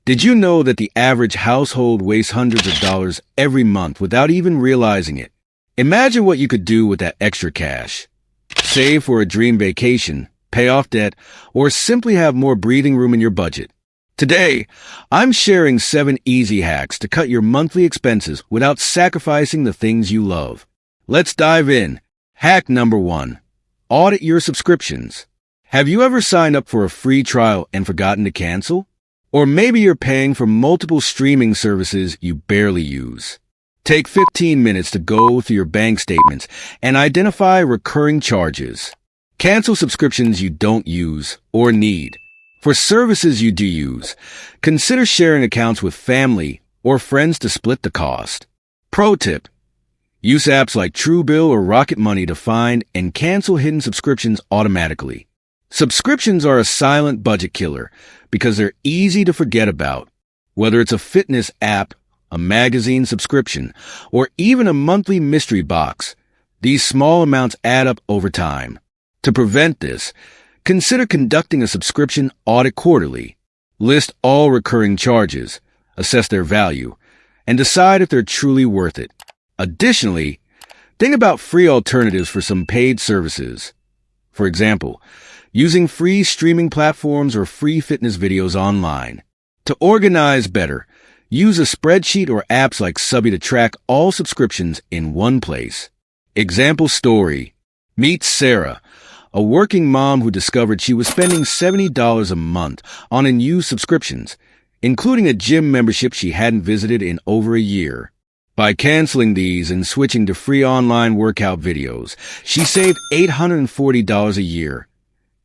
Did you know that the average household wastes hundreds of dollars every month without even realizing it? Imagine what you could do with that extra cash. Save for a dream vacation, pay off debt, or simply have more breathing room in your budget. Today, I'm sharing 7 easy hacks to cut your monthly expenses without sacrificing the things you love. Let's dive in. Hack number 1. Audit your subscriptions. Have you ever signed up for a free trial and forgotten to cancel? Or maybe you're paying for multiple streaming services you barely use. Take 15 minutes to go through your bank statements and identify recurring charges. Cancel subscriptions you don't use or need. For services you do use, consider sharing accounts with family or friends to split the cost. Pro tip: use apps like Truebill or Rocket Money to find and cancel hidden subscriptions automatically. Subscriptions are a silent budget killer because they're easy to forget about. Whether it's a fitness app, a magazine subscription, or even a monthly mystery box, these small amounts add up over time. To prevent this, consider conducting a subscription audit quarterly. List all recurring charges, assess their value, and decide if they're truly worth it. Additionally, think about free alternatives for some paid services. For example, using free streaming platforms or free fitness videos online. To organize better, use a spreadsheet or apps like Subby to track all subscriptions in one place. Example story: meet Sarah, a working mom who discovered she was spending $70 a month on unused subscriptions, including a gym membership she hadn't visited in over a year. By canceling these and switching to free online workout videos, she saved $840 a year,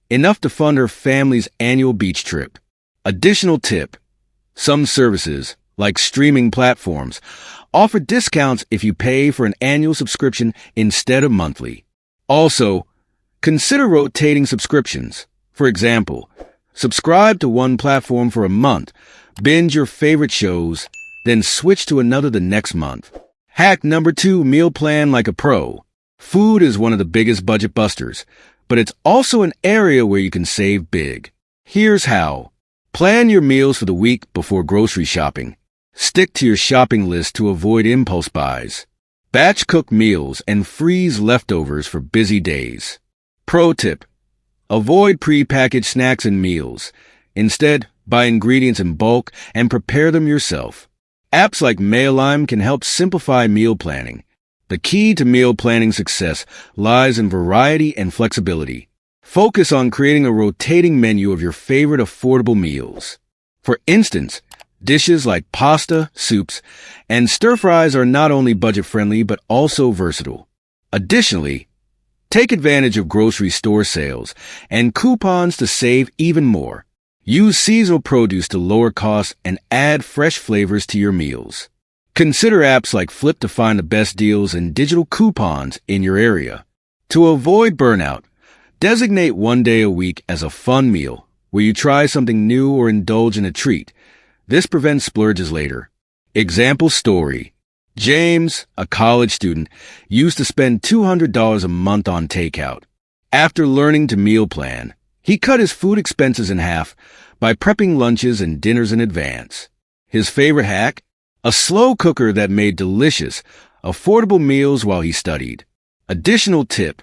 enough to fund her family's annual beach trip. Additional tip: some services, like streaming platforms, offer discounts if you pay for an annual subscription instead of monthly. Also, consider rotating subscriptions. For example, subscribe to one platform for a month, binge your favorite shows, then switch to another the next month. Hack number 2, meal plan like a pro. Food is one of the biggest budget busters, but it's also an area where you can save big. Here's how. Plan your meals for the week before grocery shopping. Stick to your shopping list to avoid impulse buys. Batch cook meals and freeze leftovers for busy days. Pro tip: avoid pre-packaged snacks and meals. Instead, buy ingredients in bulk and prepare them yourself. Apps like Mailime can help simplify meal planning. The key to meal planning success lies in variety and flexibility. Focus on creating a rotating menu of your favorite affordable meals. For instance, dishes like pasta, soups, and stir-fries are not only budget-friendly but also versatile. Additionally, take advantage of grocery store sales and coupons to save even more. Use seasonal produce to lower costs and add fresh flavors to your meals. Consider apps like Flip to find the best deals and digital coupons in your area. To avoid burnout, designate one day a week as a fun meal where you try something new or indulge in a treat. This prevents splurges later. Example story: James, a college student, used to spend $200 a month on takeout. After learning to meal plan, he cut his food expenses in half by prepping lunches and dinners in advance. His favorite hack? A slow cooker that made delicious, affordable meals while he studied. Additional tip: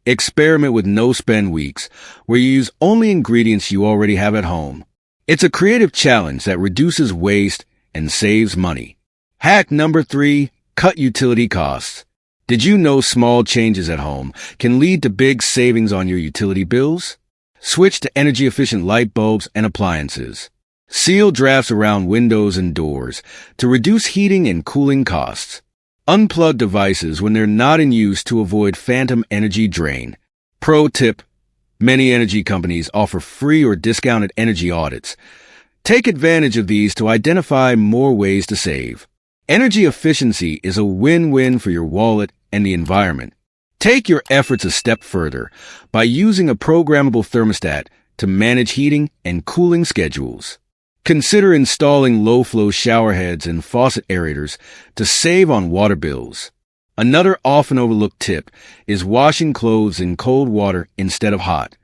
experiment with no-spend weeks, where you use only ingredients you already have at home. It's a creative challenge that reduces waste and saves money. Hack number 3, cut utility costs. Did you know small changes at home can lead to big savings on your utility bills? Switch to energy-efficient light bulbs and appliances. Seal drafts around windows and doors to reduce heating and cooling costs. Unplug devices when they're not in use to avoid phantom energy drain. Pro tip: many energy companies offer free or discounted energy audits. Take advantage of these to identify more ways to save. Energy efficiency is a win-win for your wallet and the environment. Take your efforts a step further by using a programmable thermostat to manage heating and cooling schedules. Consider installing low-flow shower heads and faucet aerators to save on water bills. Another often overlooked tip is washing clothes in cold water instead of hot.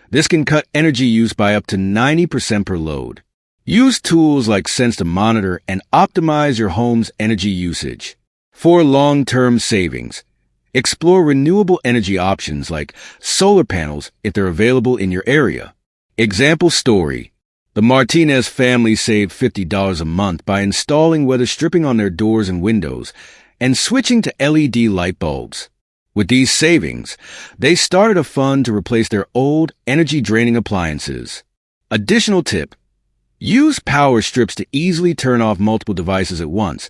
This can cut energy use by up to 90% per load. Use tools like Sense to monitor and optimize your home's energy usage. For long-term savings, explore renewable energy options like solar panels if they're available in your area. Example story. The Martinez family saved $50 a month by installing weather stripping on their doors and windows and switching to LED light bulbs. With these savings, they started a fund to replace their old energy-draining appliances. Additional tip. Use power strips to easily turn off multiple devices at once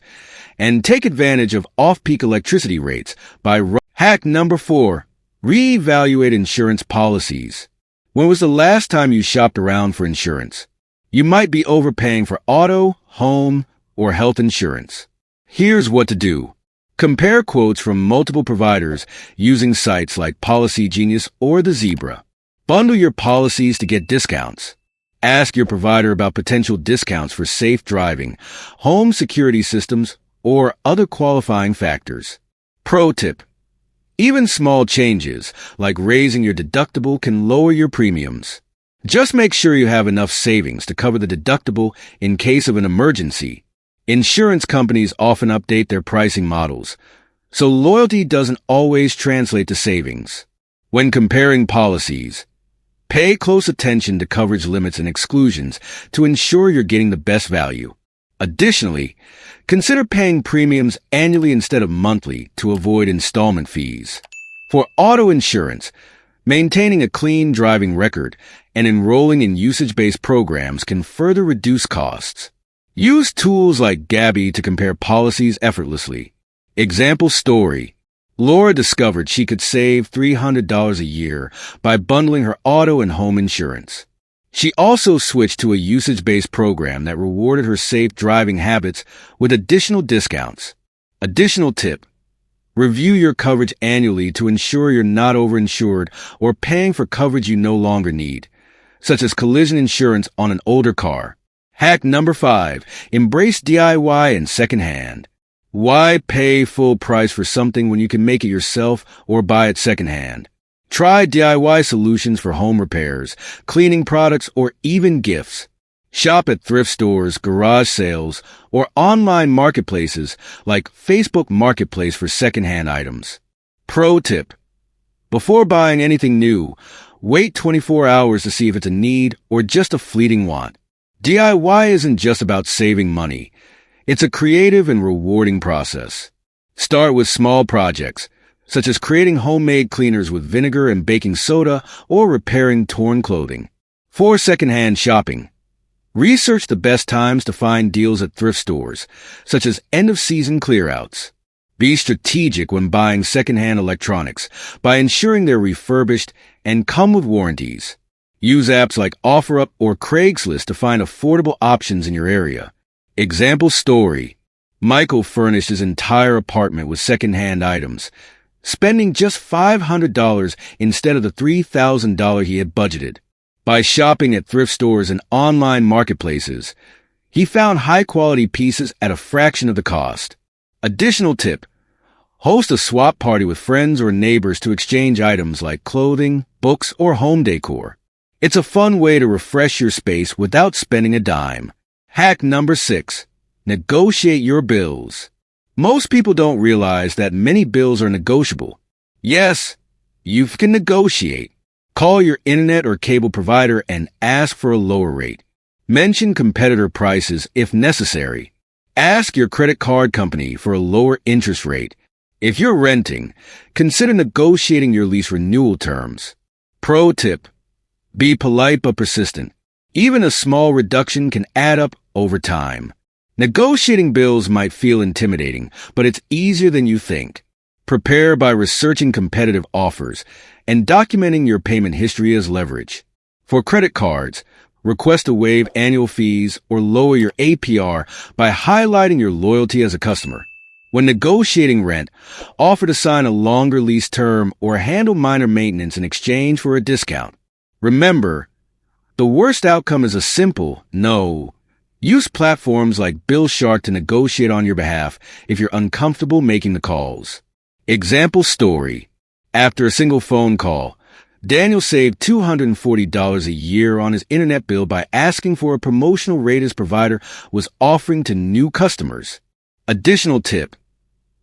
and take advantage of off-peak electricity rates by Hack number 4. Reevaluate insurance policies. When was the last time you shopped around for insurance? You might be overpaying for auto, home, or health insurance. Here's what to do. Compare quotes from multiple providers using sites like Policy Genius or the Zebra. Bundle your policies to get discounts. Ask your provider about potential discounts for safe driving, home security systems, or other qualifying factors. Pro tip. Even small changes, like raising your deductible, can lower your premiums. Just make sure you have enough savings to cover the deductible in case of an emergency. Insurance companies often update their pricing models, so loyalty doesn't always translate to savings. When comparing policies, pay close attention to coverage limits and exclusions to ensure you're getting the best value. Additionally, consider paying premiums annually instead of monthly to avoid installment fees. For auto insurance, maintaining a clean driving record and enrolling in usage-based programs can further reduce costs. Use tools like Gabby to compare policies effortlessly. Example story. Laura discovered she could save $300 a year by bundling her auto and home insurance. She also switched to a usage-based program that rewarded her safe driving habits with additional discounts. Additional tip. Review your coverage annually to ensure you're not overinsured or paying for coverage you no longer need, such as collision insurance on an older car. Hack number 5. Embrace DIY and secondhand. Why pay full price for something when you can make it yourself or buy it secondhand? Try DIY solutions for home repairs, cleaning products, or even gifts. Shop at thrift stores, garage sales, or online marketplaces like Facebook Marketplace for secondhand items. Pro tip. Before buying anything new, wait 24 hours to see if it's a need or just a fleeting want. DIY isn't just about saving money. It's a creative and rewarding process. Start with small projects, such as creating homemade cleaners with vinegar and baking soda or repairing torn clothing. For secondhand shopping, research the best times to find deals at thrift stores, such as end-of-season clearouts. Be strategic when buying secondhand electronics by ensuring they're refurbished and come with warranties. Use apps like OfferUp or Craigslist to find affordable options in your area. Example story. Michael furnished his entire apartment with secondhand items, spending just $500 instead of the $3,000 he had budgeted. By shopping at thrift stores and online marketplaces, he found high-quality pieces at a fraction of the cost. Additional tip. Host a swap party with friends or neighbors to exchange items like clothing, books, or home decor. It's a fun way to refresh your space without spending a dime. Hack number 6. Negotiate your bills. Most people don't realize that many bills are negotiable. Yes, you can negotiate. Call your internet or cable provider and ask for a lower rate. Mention competitor prices if necessary. Ask your credit card company for a lower interest rate. If you're renting, consider negotiating your lease renewal terms. Pro tip. Be polite but persistent. Even a small reduction can add up over time. Negotiating bills might feel intimidating, but it's easier than you think. Prepare by researching competitive offers and documenting your payment history as leverage. For credit cards, request to waive annual fees or lower your APR by highlighting your loyalty as a customer. When negotiating rent, offer to sign a longer lease term or handle minor maintenance in exchange for a discount. Remember, the worst outcome is a simple no. Use platforms like BillShark to negotiate on your behalf if you're uncomfortable making the calls. Example story. After a single phone call, Daniel saved $240 a year on his internet bill by asking for a promotional rate his provider was offering to new customers. Additional tip: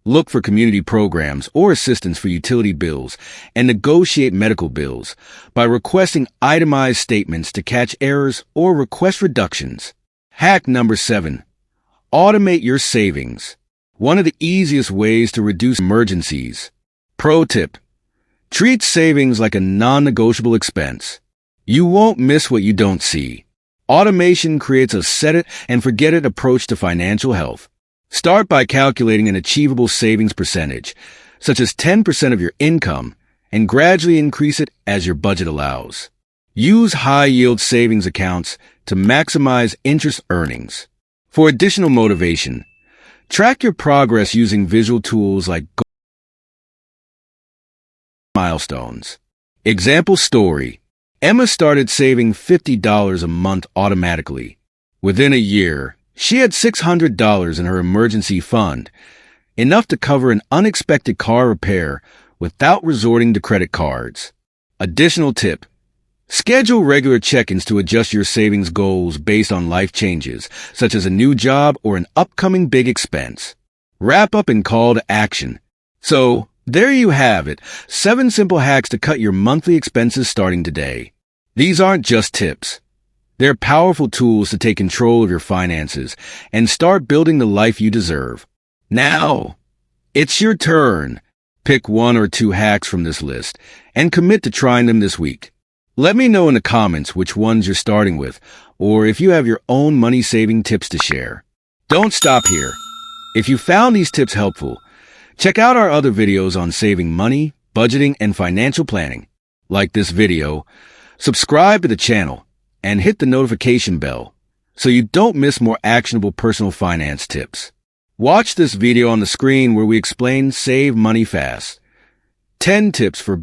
look for community programs or assistance for utility bills and negotiate medical bills by requesting itemized statements to catch errors or request reductions. Hack number 7. Automate your savings. One of the easiest ways to reduce emergencies. Pro tip: treat savings like a non-negotiable expense. You won't miss what you don't see. Automation creates a set-it-and-forget-it approach to financial health. Start by calculating an achievable savings percentage, such as 10% of your income, and gradually increase it as your budget allows. Use high-yield savings accounts to maximize interest earnings. For additional motivation, track your progress using visual tools like milestones. Example story: Emma started saving $50 a month automatically. Within a year, she had $600 in her emergency fund, enough to cover an unexpected car repair without resorting to credit cards. Additional tip: schedule regular check-ins to adjust your savings goals based on life changes, such as a new job or an upcoming big expense. Wrap up and call to action. So, there you have it, 7 simple hacks to cut your monthly expenses starting today. These aren't just tips. They're powerful tools to take control of your finances and start building the life you deserve. Now, it's your turn. Pick 1 or 2 hacks from this list and commit to trying them this week. Let me know in the comments which ones you're starting with, or if you have your own money-saving tips to share. Don't stop here. If you found these tips helpful, check out our other videos on saving money, budgeting, and financial planning. Like this video, subscribe to the channel, and hit the notification bell so you don't miss more actionable personal finance tips. Watch this video on the screen where we explain Save Money Fast. 10 tips for